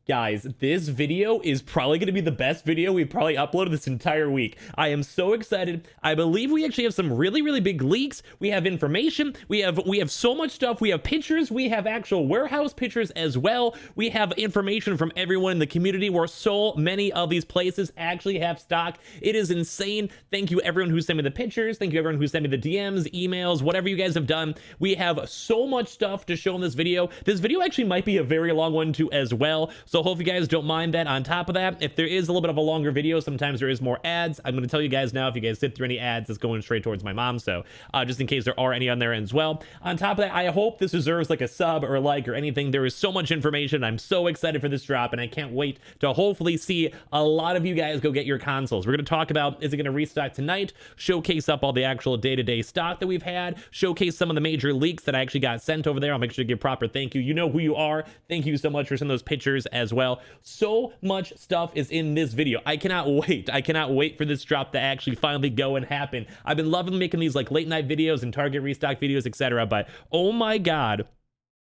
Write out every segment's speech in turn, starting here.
Guys, this video is probably going to be the best video we've probably uploaded this entire week. I am so excited. I believe we actually have some really big leaks. We have information. We have so much stuff. We have pictures. We have actual warehouse pictures as well. We have information from everyone in the community where so many of these places actually have stock. It is insane. Thank you everyone who sent me the pictures. Thank you everyone who sent me the DMs, emails, whatever you guys have done. We have so much stuff to show in this video. This video actually might be a very long one too as well. So hope you guys don't mind that. On top of that, if there is a little bit of a longer video, sometimes there is more ads. I'm going to tell you guys now, if you guys sit through any ads, it's going straight towards my mom. So just in case there are any on there as well. On top of that, I hope this deserves like a sub or a like or anything. There is so much information. I'm so excited for this drop and I can't wait to hopefully see a lot of you guys go get your consoles. We're going to talk about, is it going to restock tonight? Showcase up all the actual day-to-day stock that we've had. Showcase some of the major leaks that I actually got sent over there. I'll make sure to give proper thank you. You know who you are. Thank you so much for sending those pictures as well. So much stuff is in this video. I cannot wait. I cannot wait for this drop to actually finally go and happen. I've been loving making these like late night videos and Target restock videos, etc. But oh my God.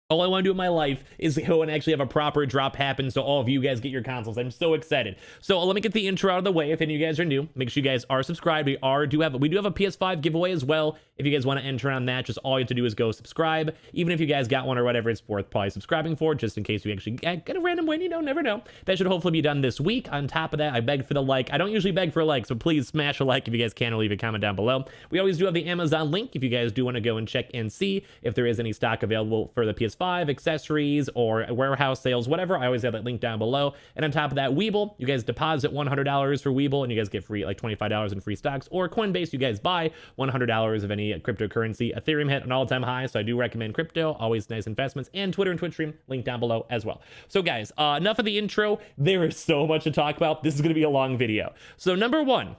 All I want to do in my life is go and actually have a proper drop happen so all of you guys get your consoles. I'm so excited. So let me get the intro out of the way. If any of you guys are new, make sure you guys are subscribed. We do have a PS5 giveaway as well. If you guys want to enter on that, just all you have to do is go subscribe. Even if you guys got one or whatever, it's worth probably subscribing for, just in case you actually get a random win. You know, never know. That should hopefully be done this week. On top of that, I beg for the like. I don't usually beg for a like, so please smash a like if you guys can, or leave a comment down below. We always do have the Amazon link if you guys do want to go and check and see if there is any stock available for the PS5, accessories, or warehouse sales, whatever. I always have that link down below. And on top of that, Webull, you guys deposit $100 for Webull and you guys get free like $25 in free stocks. Or Coinbase, you guys buy $100 of any cryptocurrency. Ethereum hit an all-time high, so I do recommend crypto. Always nice investments. And Twitter and Twitch stream, link down below as well. So guys, enough of the intro. There is so much to talk about. This is going to be a long video. So number one,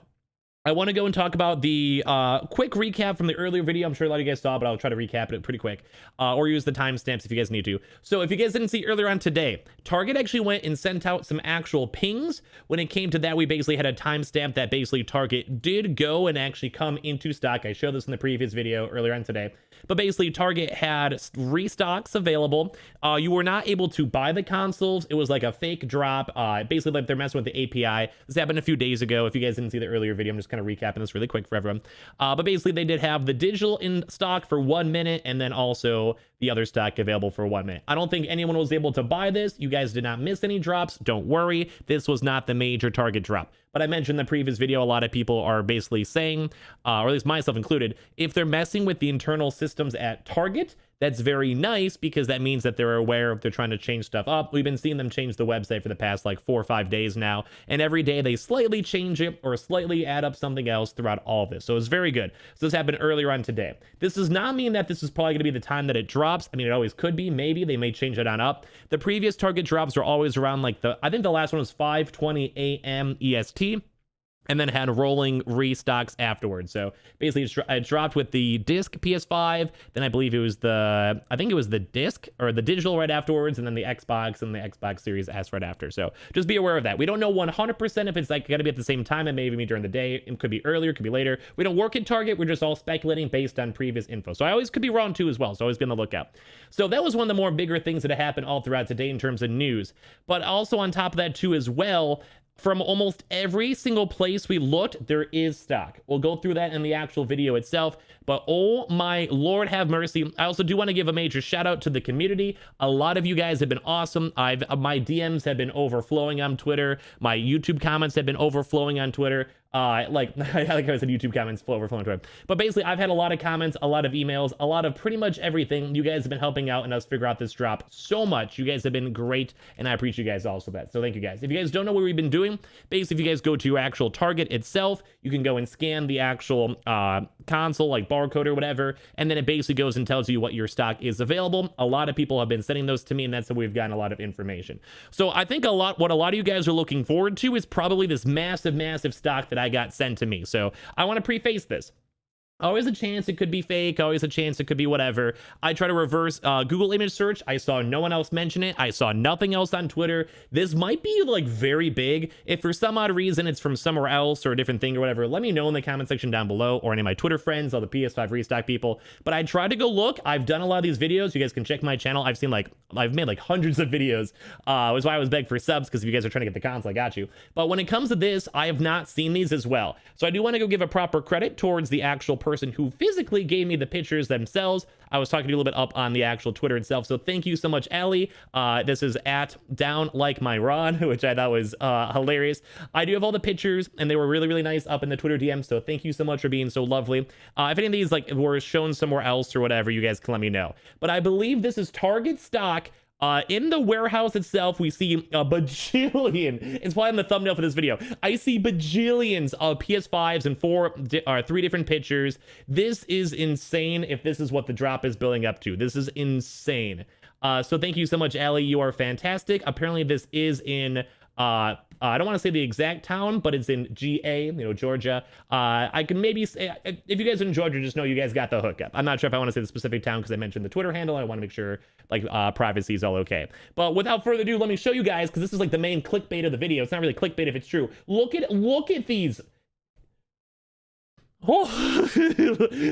I want to go and talk about the quick recap from the earlier video. I'm sure a lot of you guys saw, but I'll try to recap it pretty quick, or use the timestamps if you guys need to. So if you guys didn't see earlier on today, Target actually went and sent out some actual pings. When it came to that, we basically had a timestamp that basically Target did go and actually come into stock. I showed this in the previous video earlier on today. But basically, Target had restocks available. You were not able to buy the consoles. It was like a fake drop. Basically, like they're messing with the API. This happened a few days ago. If you guys didn't see the earlier video, I'm just kind of recapping this really quick for everyone. But basically, they did have the digital in stock for 1 minute, and then also the other stock available for 1 minute. I don't think anyone was able to buy this. You guys did not miss any drops. Don't worry. This was not the major Target drop. But I mentioned in the previous video, a lot of people are basically saying, or at least myself included, if they're messing with the internal systems at Target, that's very nice because that means that they're aware if they're trying to change stuff up. We've been seeing them change the website for the past like 4 or 5 days now. And every day they slightly change it or slightly add up something else throughout all of this. So it's very good. So this happened earlier on today. This does not mean that this is probably going to be the time that it drops. I mean, it always could be. Maybe they may change it on up. The previous Target drops are always around like I think the last one was 5:20 a.m. EST. And then had rolling restocks afterwards. So basically it dropped with the disc PS5, then I believe it was the disc or the digital right afterwards, and then the Xbox and the Xbox Series S right after. So just be aware of that. We don't know 100% if it's like gonna be at the same time. It may even be during the day. It could be earlier, it could be later. We don't work at Target. We're just all speculating based on previous info. So I always could be wrong too as well. So always be on the lookout. So that was one of the more bigger things that happened all throughout today in terms of news. But also on top of that too as well, from almost every single place we looked, there is stock. We'll go through that in the actual video itself, but oh my Lord have mercy. I also do want to give a major shout out to the community. A lot of you guys have been awesome. My DMs have been overflowing on Twitter. My YouTube comments have been overflowing on Twitter. Like I said, YouTube comments overflowing on Twitter. But basically, I've had a lot of comments, a lot of emails, a lot of pretty much everything. You guys have been helping out and us figure out this drop so much. You guys have been great, and I appreciate you guys also that. So thank you guys. If you guys don't know what we've been doing, basically, if you guys go to your actual Target itself, you can go and scan the actual console, like barcode or whatever, and then it basically goes and tells you what your stock is available. A lot of people have been sending those to me, and that's how we've gotten a lot of information. So I think what a lot of you guys are looking forward to is probably this massive stock that I got sent to me. So I want to preface this. Always a chance it could be fake, always a chance it could be whatever. I try to reverse Google image search. I saw no one else mention it. I saw nothing else on Twitter. This might be like very big. If for some odd reason it's from somewhere else or a different thing or whatever, let me know in the comment section down below, or any of my Twitter friends, all the PS5 Restock people. But I tried to go look. I've done a lot of these videos. You guys can check my channel. I've made like hundreds of videos. Was why I was begging for subs, because if you guys are trying to get the console, I got you. But when it comes to this, I have not seen these as well. So I do want to go give a proper credit towards the actual person who physically gave me the pictures themselves. I was talking to you a little bit up on the actual Twitter itself, so thank you so much, Allie. This is at Down Like My Rod, which I thought was hilarious. I do have all the pictures, and they were really, really nice up in the Twitter DM, so thank you so much for being so lovely. If any of these like were shown somewhere else or whatever, you guys can let me know. But I believe this is Target stock. In the warehouse itself, we see a bajillion. It's why I'm the thumbnail for this video. I see bajillions of PS5s and 3 different pictures. This is insane if this is what the drop is building up to. This is insane. So thank you so much, Allie. You are fantastic. Apparently this is in I don't want to say the exact town, but it's in GA, Georgia. I can maybe say, if you guys are in Georgia, just know you guys got the hookup. I'm not sure if I want to say the specific town because I mentioned the Twitter handle. I want to make sure like privacy is all okay. But without further ado, let me show you guys, because this is like the main clickbait of the video. It's not really clickbait if it's true. Look at these. Oh,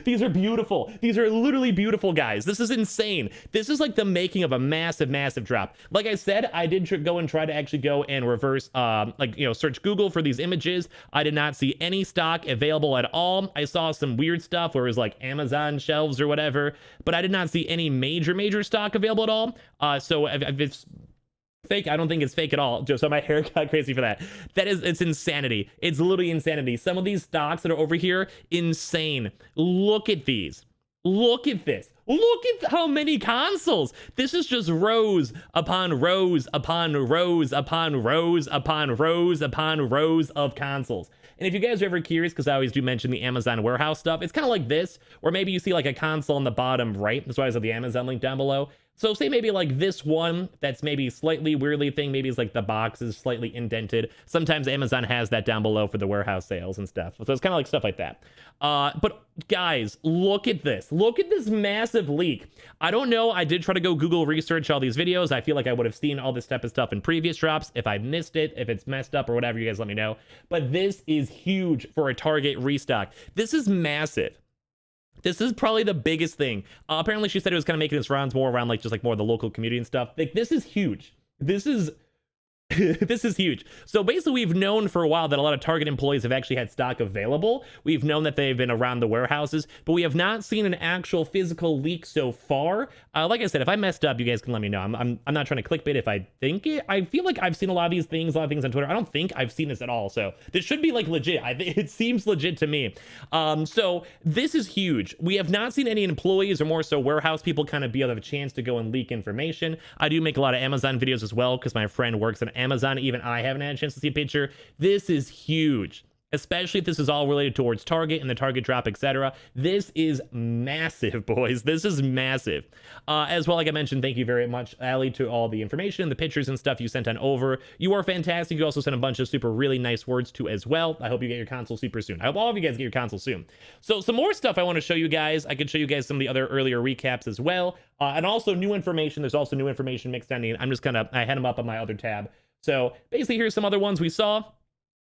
these are beautiful. These are literally beautiful, guys. This is insane. This is like the making of a massive, massive drop. Like I said, I did go and try to actually go and reverse, search Google for these images. I did not see any stock available at all. I saw some weird stuff where it was like Amazon shelves or whatever, but I did not see any major stock available at all. So if it's fake, I don't think it's fake at all. So my hair got crazy for that. It's insanity. It's literally insanity. Some of these stocks that are over here, insane. Look at these. Look at this. Look at how many consoles. This is just rows upon rows upon rows upon rows upon rows upon rows of consoles. And if you guys are ever curious, because I always do mention the Amazon warehouse stuff, it's kind of like this, or maybe you see like a console on the bottom right. That's why I have the Amazon link down below. So say maybe like this one that's maybe slightly weirdly thing, maybe it's like the box is slightly indented. Sometimes Amazon has that down below for the warehouse sales and stuff. So it's kind of like stuff like that. But guys, look at this. Look at this massive leak. I don't know. I did try to go Google research all these videos. I feel like I would have seen all this type of stuff in previous drops. If I missed it, if it's messed up or whatever, you guys let me know. But this is huge for a Target restock. This is massive. This is probably the biggest thing. Apparently she said it was kind of making its rounds more around like just like more of the local community and stuff. Like this is huge. This is this is huge. So basically we've known for a while that a lot of Target employees have actually had stock available. We've known that they've been around the warehouses, but we have not seen an actual physical leak so far. Like I said, if I messed up, you guys can let me know. I'm not trying to clickbait if I think it. I feel like I've seen a lot of these things, a lot of things on Twitter. I don't think I've seen this at all. So this should be like legit. It seems legit to me. So this is huge. We have not seen any employees or more so warehouse people kind of be able to have a chance to go and leak information. I do make a lot of Amazon videos as well because my friend works at Amazon. Even I haven't had a chance to see a picture. This is huge, especially if this is all related towards Target and the Target drop, etc. This is massive, boys. This is massive. As well, like I mentioned, thank you very much, Allie, to all the information, the pictures and stuff you sent on over. You are fantastic. You also sent a bunch of super really nice words too as well. I hope you get your console super soon. I hope all of you guys get your console soon. So some more stuff I want to show you guys. I could show you guys some of the other earlier recaps as well. And also new information. There's also new information mixed on. I'm just I had them up on my other tab. So basically, here's some other ones we saw.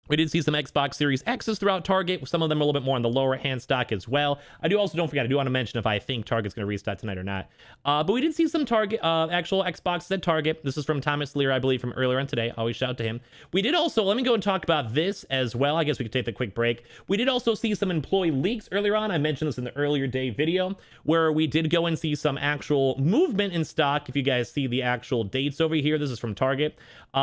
We did see some Xbox Series X's throughout Target. Some of them are a little bit more on the lower hand stock as well. Don't forget, I do want to mention if I think Target's going to restock tonight or not. But we did see some Target, actual Xboxes at Target. This is from Thomas Lear, I believe, from earlier on today. Always shout out to him. We did also, let me go and talk about this as well. I guess we could take the quick break. We did also see some employee leaks earlier on. I mentioned this in the earlier day video, where we did go and see some actual movement in stock. If you guys see the actual dates over here, this is from Target.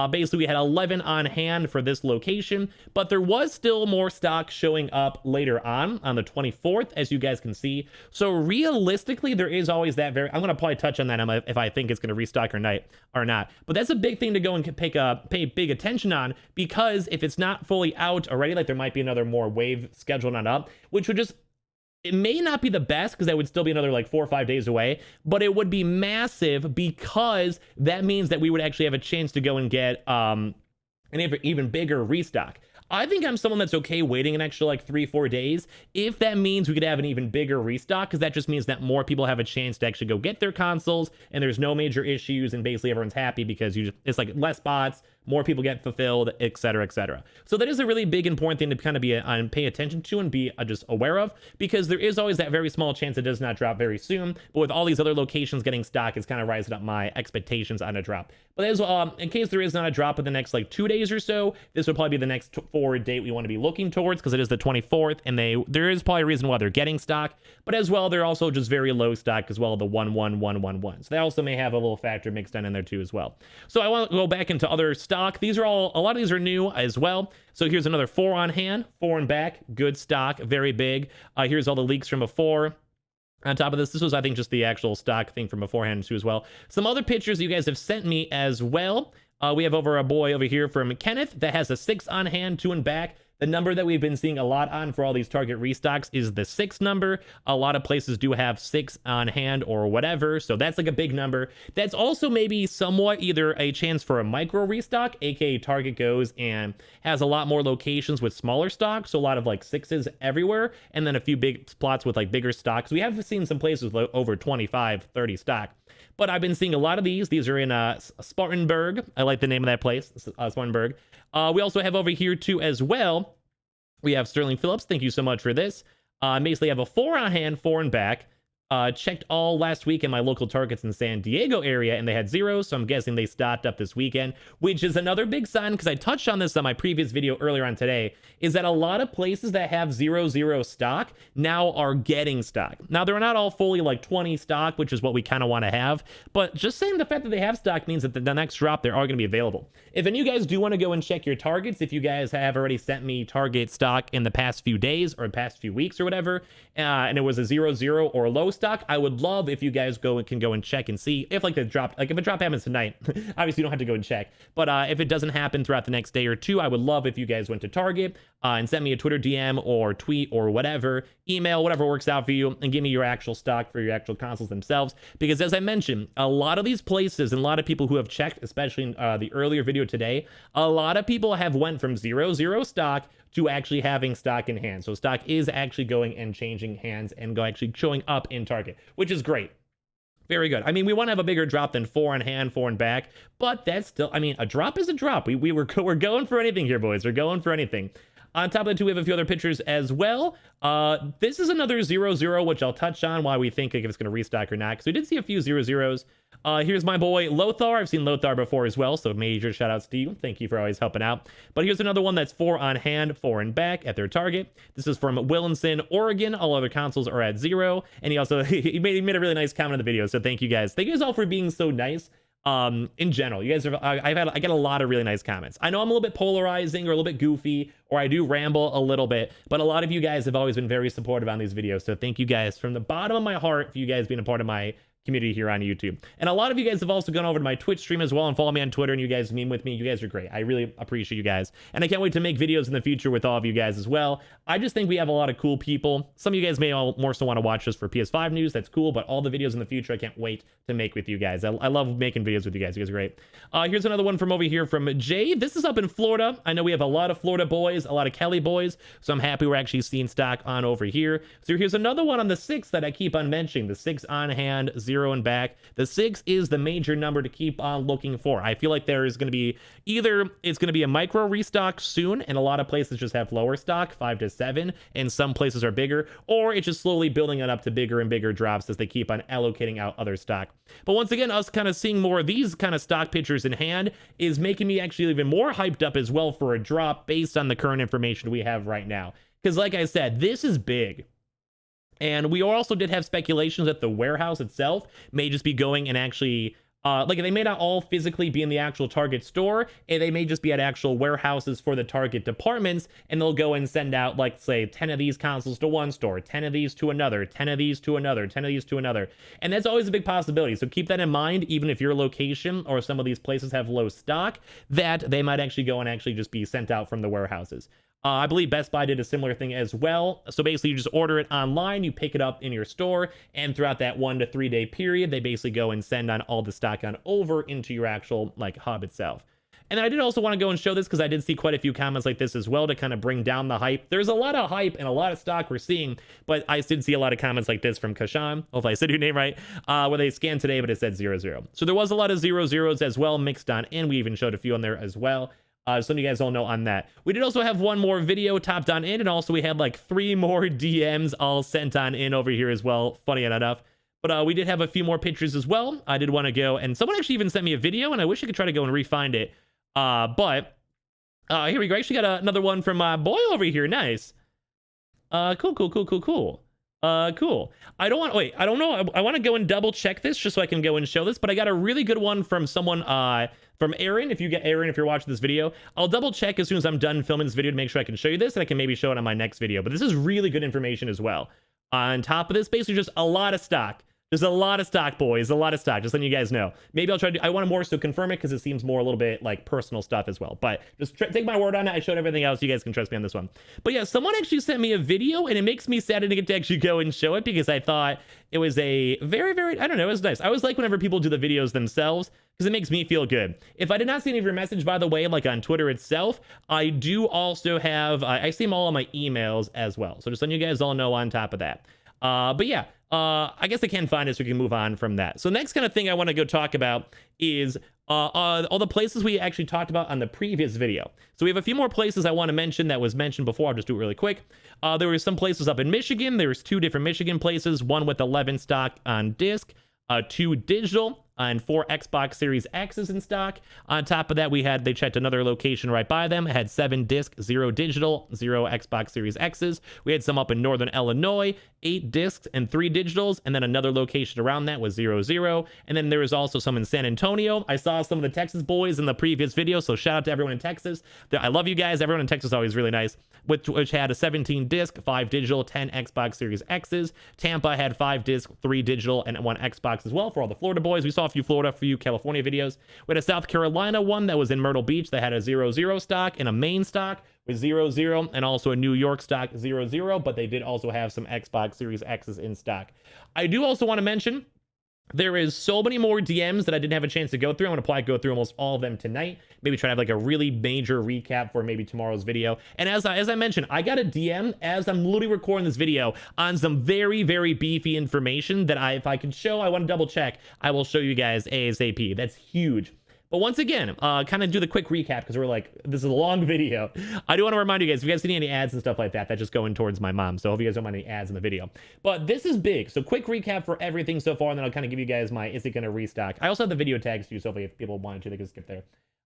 Basically, we had 11 on hand for this location, but there was still more stock showing up later on the 24th, as you guys can see. So realistically, there is always that I'm going to probably touch on that if I think it's going to restock or not. But that's a big thing to go and pay big attention on, because if it's not fully out already, like there might be another more wave scheduled on up, which would just, it may not be the best because that would still be another like 4 or 5 days away, but it would be massive because that means that we would actually have a chance to go and get an even bigger restock. I think I'm someone that's okay waiting an extra like 3-4 days if that means we could have an even bigger restock, because that just means that more people have a chance to actually go get their consoles and there's no major issues and basically everyone's happy because it's like less bots, more people get fulfilled, etc., etc. So that is a really big important thing to kind of be pay attention to and be just aware of, because there is always that very small chance it does not drop very soon. But with all these other locations getting stock, it's kind of rising up my expectations on a drop. But as in case there is not a drop in the next like 2 days or so, this would probably be the next forward date we want to be looking towards, because it is the 24th, and there is probably a reason why they're getting stock. But as well, they're also just very low stock as well, the 11111. So they also may have a little factor mixed in there too as well. So I want to go back into other stock. These are a lot of these are new as well. So here's another 4 on hand, 4 in back, good stock, very big. Here's all the leaks from before. On top of this was, I think, just the actual stock thing from beforehand too as well. Some other pictures you guys have sent me as well. We have a boy over here from Kenneth that has a 6 on hand, 2 in back. The number that we've been seeing a lot on for all these Target restocks is the 6 number. A lot of places do have 6 on hand or whatever, so that's like a big number. That's also maybe somewhat either a chance for a micro restock, aka Target goes and has a lot more locations with smaller stock, so a lot of like 6s everywhere, and then a few big plots with like bigger stocks. We have seen some places with over 25, 30 stock. But I've been seeing a lot of these. These are in Spartanburg. I like the name of that place, Spartanburg. We also have over here too as well. We have Sterling Phillips. Thank you so much for this. Basically have a 4 on hand, 4 in back. Checked all last week in my local Targets in San Diego area, and they had 0, so I'm guessing they stocked up this weekend, which is another big sign, because I touched on this on my previous video earlier on today, is that a lot of places that have 0 stock now are getting stock. Now, they're not all fully like 20 stock, which is what we kind of want to have, but just saying the fact that they have stock means that the next drop, they're all going to be available. If any of you guys do want to go and check your Targets, if you guys have already sent me Target stock in the past few days or past few weeks or whatever, and it was a 0 or low stock, I would love if you guys can go and check and see if like the drop, like if a drop happens tonight, obviously you don't have to go and check, but if it doesn't happen throughout the next day or two, I would love if you guys went to Target and sent me a Twitter DM or tweet or whatever, email, whatever works out for you, and give me your actual stock for your actual consoles themselves. Because as I mentioned, a lot of these places and a lot of people who have checked, especially in the earlier video today, a lot of people have went from 0 stock to actually having stock in hand. So stock is actually going and changing hands and actually showing up in Target, which is great. Very good. I mean, we want to have a bigger drop than 4 on hand, 4 in back, but that's still, I mean, a drop is a drop. We're going for anything here, boys. We're going for anything. On top of that, too, we have a few other pictures as well. This is another 0, which I'll touch on why we think if it's going to restock or not, because we did see a few 0s. Here's my boy Lothar. I've seen Lothar before as well, so major shout outs to you. Thank you for always helping out. But here's another one that's 4 on hand, 4 in back at their Target. This is from Willinson, Oregon. All other consoles are at 0. And he also he made a really nice comment in the video, so thank you guys. Thank you guys all for being so nice. In general, you guys are, I get a lot of really nice comments. I know I'm a little bit polarizing or a little bit goofy, or I do ramble a little bit, but a lot of you guys have always been very supportive on these videos. So thank you guys from the bottom of my heart for you guys being a part of my community here on YouTube. And a lot of you guys have also gone over to my Twitch stream as well and follow me on Twitter, and you guys meme with me. You guys are great. I really appreciate you guys. And I can't wait to make videos in the future with all of you guys as well. I just think we have a lot of cool people. Some of you guys may all more so want to watch us for PS5 news. That's cool. But all the videos in the future, I can't wait to make with you guys. I love making videos with you guys. You guys are great. Here's another one from over here from Jay. This is up in Florida. I know we have a lot of Florida boys, a lot of Kelly boys. So I'm happy we're actually seeing stock on over here. So here's another one on the 6 that I keep on mentioning. The 6 on hand, 0 in back. The 6 is the major number to keep on looking for. I feel like there is going to be either it's going to be a micro restock soon, and a lot of places just have lower stock, 5 to 7, and some places are bigger, or it's just slowly building it up to bigger and bigger drops as they keep on allocating out other stock. But once again, us kind of seeing more of these kind of stock pictures in hand is making me actually even more hyped up as well for a drop based on the current information we have right now. Because like I said, this is big. And we also did have speculations that the warehouse itself may just be going and actually, like they may not all physically be in the actual Target store, and they may just be at actual warehouses for the Target departments, and they'll go and send out, like, say, 10 of these consoles to one store, 10 of these to another, 10 of these to another, 10 of these to another. And that's always a big possibility. So keep that in mind, even if your location or some of these places have low stock, that they might actually go and actually just be sent out from the warehouses. I believe Best Buy did a similar thing as well. So basically, you just order it online, you pick it up in your store, and throughout that 1 to 3 day period, they basically go and send on all the stock on over into your actual like hub itself. And then I did also want to go and show this because I did see quite a few comments like this as well to kind of bring down the hype. There's a lot of hype and a lot of stock we're seeing, but I did see a lot of comments like this from Kashan. Hopefully I said your name right, where they scanned today, but it said 00. So there was a lot of 00s as well mixed on in. We even showed a few on there as well. Some of you guys all know on that. We did also have one more video topped on in, and also we had like 3 more DMs all sent on in over here as well, funny enough. But we did have a few more pictures as well. I did want to go, and someone actually even sent me a video, and I wish I could try to go and re-find it. But here we go. Actually got another one from my boy over here. Nice. Cool. Cool. I don't want, wait, I don't know. I want to go and double check this just so I can go and show this, but I got a really good one from someone, from Aaron. If you're watching this video, I'll double check as soon as I'm done filming this video to make sure I can show you this, and I can maybe show it on my next video. But this is really good information as well. On top of this, basically just a lot of stock. There's a lot of stock, boys. A lot of stock. Just letting you guys know. Maybe I'll try to. I want to more so confirm it because it seems more a little bit like personal stuff as well. But just take my word on it. I showed everything else. You guys can trust me on this one. But yeah, someone actually sent me a video, and it makes me sad I didn't get to actually go and show it because I thought it was a very, very. I don't know. It was nice. I always like whenever people do the videos themselves because it makes me feel good. If I did not see any of your message, by the way, like on Twitter itself, I do also have. I see them all on my emails as well. So just letting you guys all know on top of that. But yeah. I guess I can find it so we can move on from that. So next kind of thing I want to go talk about is all the places we actually talked about on the previous video. So we have a few more places I want to mention that was mentioned before. I'll just do it really quick. There were some places up in Michigan. There's 2 different Michigan places, one with 11 stock on disc, 2 digital, and 4 Xbox Series X's in stock. On top of that, they checked another location right by them. It had 7 disc, 0 digital, 0 Xbox Series X's. We had some up in Northern Illinois, 8 discs and 3 digitals, and then another location around that was 0. And then there was also some in San Antonio. I saw some of the Texas boys in the previous video, so shout out to everyone in Texas. I love you guys. Everyone in Texas is always really nice. Which had a 17 disc, 5 digital, 10 Xbox Series X's. Tampa had 5 disc, 3 digital, and 1 Xbox as well for all the Florida boys. We saw a few Florida, for you California videos. We had a South Carolina one that was in Myrtle Beach that had a 0 stock and a main stock with 0 and also a New York stock 0, but they did also have some Xbox Series X's in stock. I do also want to mention there is so many more DMs that I didn't have a chance to go through. I'm going to probably go through almost all of them tonight. Maybe try to have like a really major recap for maybe tomorrow's video. And as I mentioned, I got a DM as I'm literally recording this video on some very, very beefy information that if I can show, I want to double check, I will show you guys ASAP. That's huge. But once again, kind of do the quick recap because we're like, this is a long video. I do want to remind you guys, if you guys see any ads and stuff like that, that's just going towards my mom. So I hope you guys don't mind any ads in the video. But this is big. So quick recap for everything so far, and then I'll kind of give you guys my, is it going to restock? I also have the video tags too, so if people wanted to, they could skip there.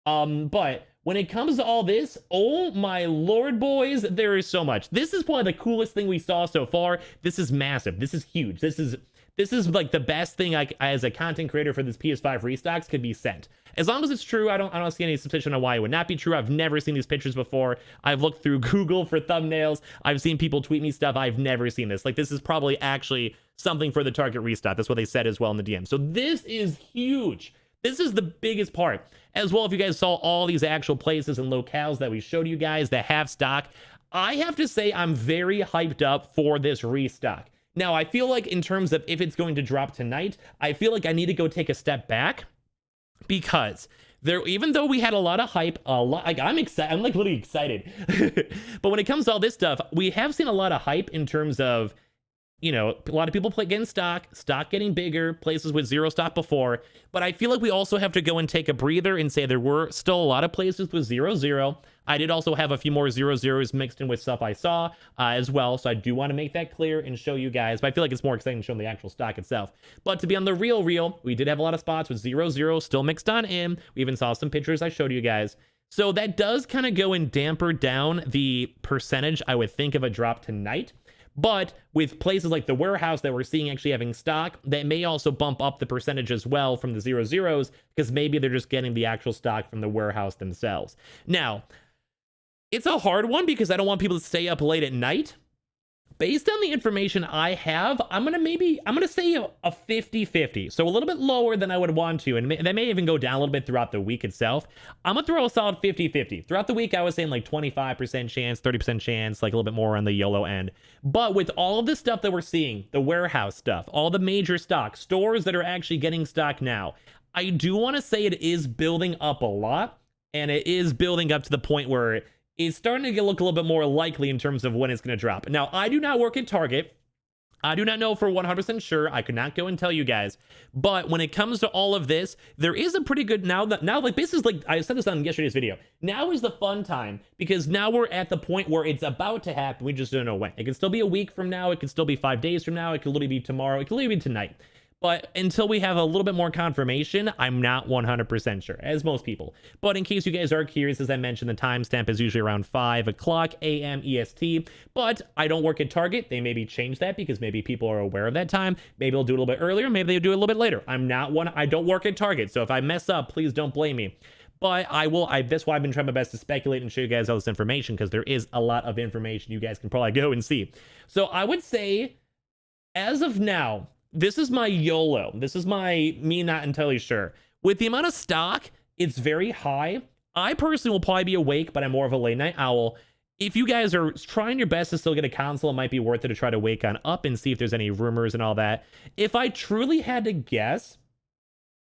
But when it comes to all this, oh my lord, boys, there is so much. This is probably the coolest thing we saw so far. This is massive. This is huge. This is like the best thing I as a content creator for this PS5 restocks could be sent. As long as it's true, I don't see any suspicion on why it would not be true. I've never seen these pictures before. I've looked through Google for thumbnails. I've seen people tweet me stuff. I've never seen this. Like, this is probably actually something for the Target restock. That's what they said as well in the DM. So this is huge. This is the biggest part. As well, if you guys saw all these actual places and locales that we showed you guys that have stock, I have to say I'm very hyped up for this restock. Now, I feel like in terms of if it's going to drop tonight, I feel like I need to go take a step back because even though we had a lot of hype, like I'm excited, I'm like literally excited. But when it comes to all this stuff, we have seen a lot of hype in terms of, you know, a lot of people getting stock getting bigger, places with 0 stock before. But I feel like we also have to go and take a breather and say there were still a lot of places with 0. I did also have a few more 0s mixed in with stuff I saw as well. So I do want to make that clear and show you guys. But I feel like it's more exciting to show the actual stock itself. But to be on the real, we did have a lot of spots with 0 still mixed on in. We even saw some pictures I showed you guys. So that does kind of go and damper down the percentage I would think of a drop tonight. But with places like the warehouse that we're seeing actually having stock, that may also bump up the percentage as well from the 0s because maybe they're just getting the actual stock from the warehouse themselves. Now, it's a hard one because I don't want people to stay up late at night. Based on the information I have, I'm going to say a 50-50. So a little bit lower than I would want to. And that may even go down a little bit throughout the week itself. I'm going to throw a solid 50-50. Throughout the week, I was saying like 25% chance, 30% chance, like a little bit more on the YOLO end. But with all of the stuff that we're seeing, the warehouse stuff, all the major stock, stores that are actually getting stock now, I do want to say it is building up a lot. and it is building up to the point where it's starting to look a little bit more likely in terms of when it's going to drop. Now, I do not work at Target. I do not know for 100% sure. I could not go and tell you guys. But when it comes to all of this, there is a pretty good now like this is like I said this on yesterday's video. Now is the fun time because now we're at the point where it's about to happen. We just don't know when. It could still be a week from now. It could still be 5 days from now. It could literally be tomorrow. It could literally be tonight. But until we have a little bit more confirmation, I'm not 100% sure, as most people. But in case you guys are curious, as I mentioned, the timestamp is usually around 5 o'clock a.m. EST. But I don't work at Target. They maybe change that because maybe people are aware of that time. Maybe they'll do it a little bit earlier. Maybe they'll do it a little bit later. I don't work at Target. So if I mess up, please don't blame me. But that's why I've been trying my best to speculate and show you guys all this information, because there is a lot of information you guys can probably go and see. So I would say, as of now, this is my YOLO. This is me not entirely sure. With the amount of stock, it's very high. I personally will probably be awake, but I'm more of a late night owl. If you guys are trying your best to still get a console, it might be worth it to try to wake on up and see if there's any rumors and all that. If I truly had to guess,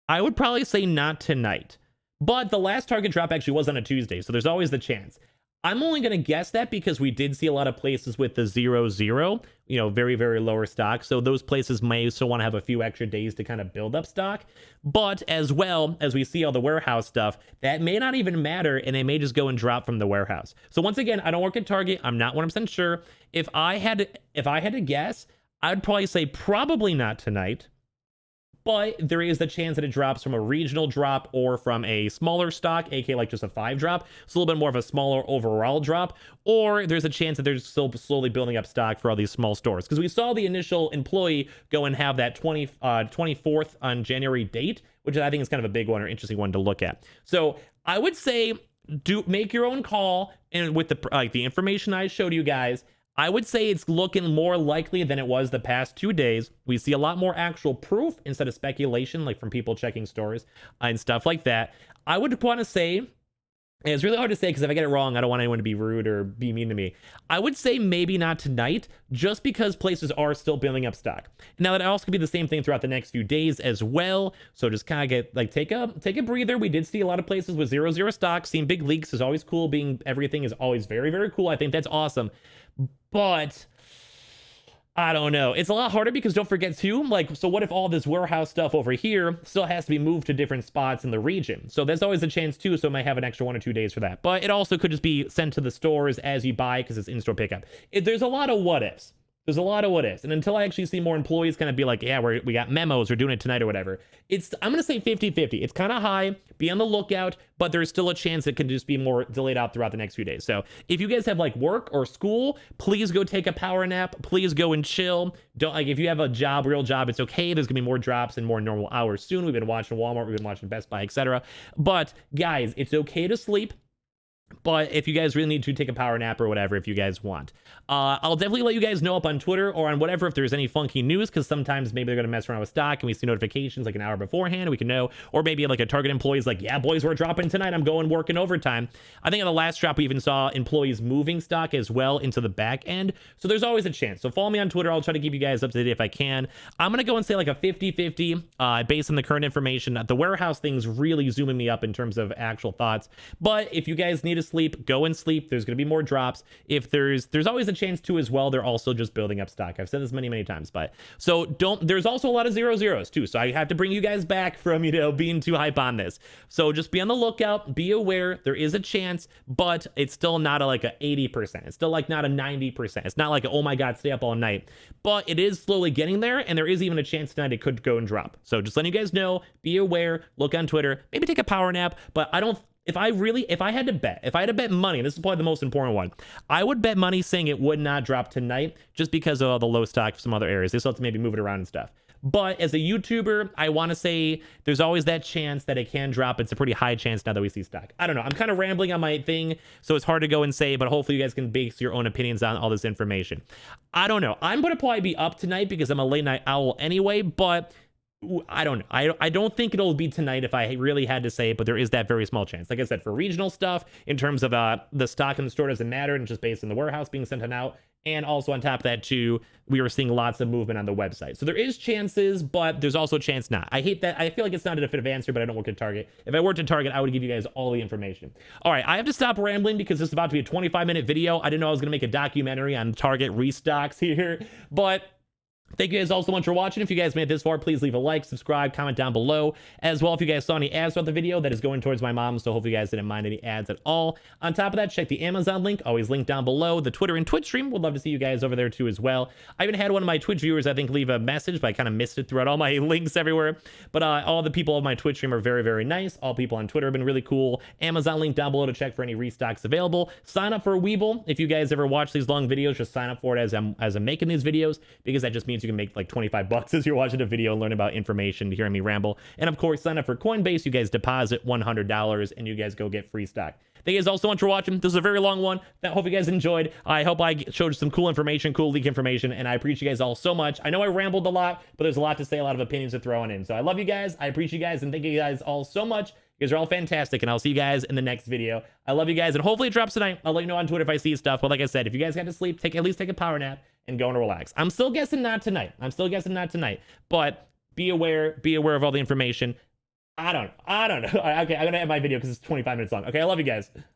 I would probably say not tonight. But the last Target drop actually was on a Tuesday, so there's always the chance. I'm only going to guess that because we did see a lot of places with the 0-0, very, very lower stock. So those places may still want to have a few extra days to kind of build up stock. But as well as we see all the warehouse stuff, that may not even matter, and they may just go and drop from the warehouse. So once again, I don't work at Target. I'm not 100% sure. If I had to guess, I'd probably say probably not tonight. But there is the chance that it drops from a regional drop or from a smaller stock, aka like just a 5 drop. It's a little bit more of a smaller overall drop. Or there's a chance that they're still slowly building up stock for all these small stores. Because we saw the initial Employee go and have that 24th on January date, which I think is kind of a big one or interesting one to look at. So I would say make your own call. And with the information I showed you guys, I would say it's looking more likely than it was the past 2 days. We see a lot more actual proof instead of speculation, like from people checking stores and stuff like that. I would want to say, and it's really hard to say because if I get it wrong, I don't want anyone to be rude or be mean to me. I would say maybe not tonight, just because places are still building up stock. Now, that also could be the same thing throughout the next few days as well. So just kind of take a breather. We did see a lot of places with 0-0 stock. Seeing big leaks is always cool. Everything is always very, very cool. I think that's awesome. But I don't know. It's a lot harder because don't forget too, so what if all this warehouse stuff over here still has to be moved to different spots in the region? So there's always a chance too, so it might have an extra 1 or 2 days for that. But it also could just be sent to the stores as you buy because it's in-store pickup. There's a lot of what ifs. There's a lot of what ifs. And until I actually see more employees kind of be like, yeah, we got memos, we're doing it tonight or whatever. I'm going to say 50-50. It's kind of high. Be on the lookout, but there's still a chance it could just be more delayed out throughout the next few days. So if you guys have work or school, please go take a power nap. Please go and chill. Don't if you have a job, real job, it's okay. There's going to be more drops and more normal hours soon. We've been watching Walmart. We've been watching Best Buy, etc. But guys, it's okay to sleep. But if you guys really need to take a power nap or whatever, if you guys want, I'll definitely let you guys know up on Twitter or on whatever if there's any funky news, because sometimes maybe they're going to mess around with stock and we see notifications like an hour beforehand. We can know, or maybe a Target employee's like, yeah, boys, we're dropping tonight. I'm going working overtime. I think on the last drop, we even saw employees moving stock as well into the back end. So there's always a chance. So follow me on Twitter. I'll try to keep you guys up to date if I can. I'm going to go and say a 50-50 based on the current information. The warehouse thing's really zooming me up in terms of actual thoughts. But if you guys need to sleep, go and sleep. There's going to be more drops. If there's always a chance too as well. They're also just building up stock. I've said this many times, but so there's also a lot of 0-0s too. So I have to bring you guys back from, being too hype on this. So just be on the lookout, be aware there is a chance, but it's still not a 80%. It's still not a 90%. It's not oh my God, stay up all night, but it is slowly getting there. And there is even a chance tonight it could go and drop. So just letting you guys know, be aware, look on Twitter, maybe take a power nap, but if I had to bet money, and this is probably the most important one, I would bet money saying it would not drop tonight just because of all the low stock from some other areas. They still have to maybe move it around and stuff. But as a YouTuber, I want to say there's always that chance that it can drop. It's a pretty high chance now that we see stock. I don't know. I'm kind of rambling on my thing, so it's hard to go and say, but hopefully you guys can base your own opinions on all this information. I don't know. I'm going to probably be up tonight because I'm a late night owl anyway, but I don't know. I don't think it'll be tonight if I really had to say it, but there is that very small chance. Like I said, for regional stuff, in terms of the stock in the store doesn't matter, and it's just based in the warehouse being sent on out. And also on top of that too, we were seeing lots of movement on the website. So there is chances, but there's also a chance not. I hate that. I feel like it's not a definitive answer, but I don't work at Target. If I worked at Target, I would give you guys all the information. All right, I have to stop rambling because this is about to be a 25-minute video. I didn't know I was going to make a documentary on Target restocks here, but thank you guys all so much for watching. If you guys made it this far, please leave a like, subscribe, comment down below. As well, if you guys saw any ads throughout the video, that is going towards my mom, so hopefully you guys didn't mind any ads at all. On top of that, check the Amazon link, always linked down below. The Twitter and Twitch stream, would love to see you guys over there too as well. I even had one of my Twitch viewers, I think, leave a message, but I kind of missed it throughout all my links everywhere. But all the people on my Twitch stream are very, very nice. All people on Twitter have been really cool. Amazon link down below to check for any restocks available. Sign up for Weeble. If you guys ever watch these long videos, just sign up for it as I'm making these videos, because that just means you can make like 25 bucks as you're watching a video and learn about information, hearing me ramble. And of course, sign up for Coinbase. You guys deposit $100 and you guys go get free stock. Thank you guys all so much for watching. This is a very long one. I hope you guys enjoyed. I hope I showed you some cool information, cool leak information, and I appreciate you guys all so much. I know I rambled a lot, but there's a lot to say, a lot of opinions to throw in. So I love you guys. I appreciate you guys, and thank you guys all so much. You guys are all fantastic, and I'll see you guys in the next video. I love you guys, and hopefully it drops tonight. I'll let you know on Twitter if I see stuff. But like I said, if you guys got to sleep, at least take a power nap and go and relax. I'm still guessing not tonight. But be aware of all the information. I don't know. Okay, I'm gonna end my video because it's 25 minutes long. Okay, I love you guys.